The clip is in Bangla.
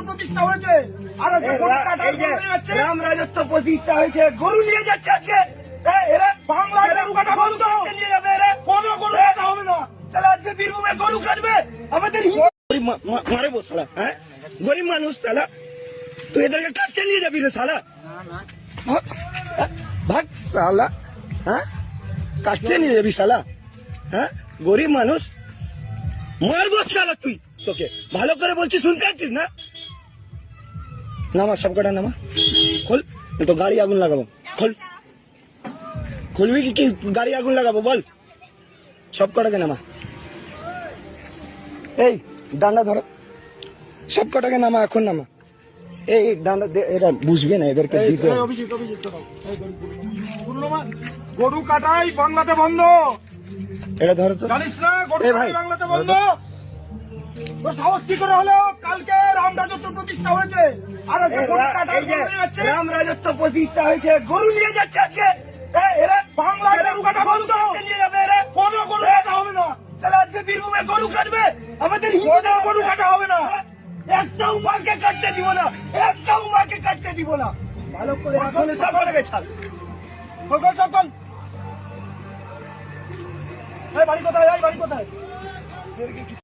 প্রতিষ্ঠা হয়েছে, আর রাম রাজত্ব প্রতিষ্ঠা হয়েছে, গরু নিয়ে যাচ্ছে আজকে। এরা বাংলায় গরু কাটা বন্ধ নিয়ে যাবে, এরা কোনো গরু কাটা হবে না। তাহলে আজকে বীরভূমে গরু কাটবে আমাদের মারে বো সালা। হ্যাঁ, গরিব মানুষ সালা, তুই এদেরকে কাটতে নিয়ে যাবি রে সালা। ভাগ সালা, হ্যাঁ কাটতে নিয়ে যাবি সালা। হ্যাঁ, গরিব মানুষ, মারবো সালা তুই। তোকে ভালো করে বলছি, শুনতে পাচ্ছিস না? নামা, সব কটা নামা, খোল, তো গাড়ি আগুন লাগাবো। খোল, খুলবি কি গাড়ি আগুন লাগাবো বল? সব কটাকে নামা, এই ডান্ডা ধরো, সব কটাকে নামা, এখন নামা। এই ডান্ডা, এরা বুঝবে না, এদেরকে দিতে। গরু কাটাই বাংলাতে বন্ধ, এটা ধরো তো, জানিস না? গরু এই ভাই, কাটাই বাংলাতে বন্ধ। তোর সাহস কি করে হলো? কালকে রাম রাজত্ব প্রতিষ্ঠা হয়েছে, আর রাম রাজত্ব প্রতিষ্ঠা হয়েছে, গরু নিয়ে যাচ্ছে আজকে। এরা বাংলায় গরু কাটা বন্ধ নিয়ে যাবে, এরা কোনো গরু কাটা হবে না। তাহলে আজকে বীরভূমে গরু কাটবে আমাদের হিন্দুদের গরু কাটা হবে না। একটা উমাকে কাটতে দিব না, একটা উমাকে কাটতে দিব না। ভালো করে এখন সব করে ছাড়, সকল বাড়ি কোথায়? বাড়ি কোথায়?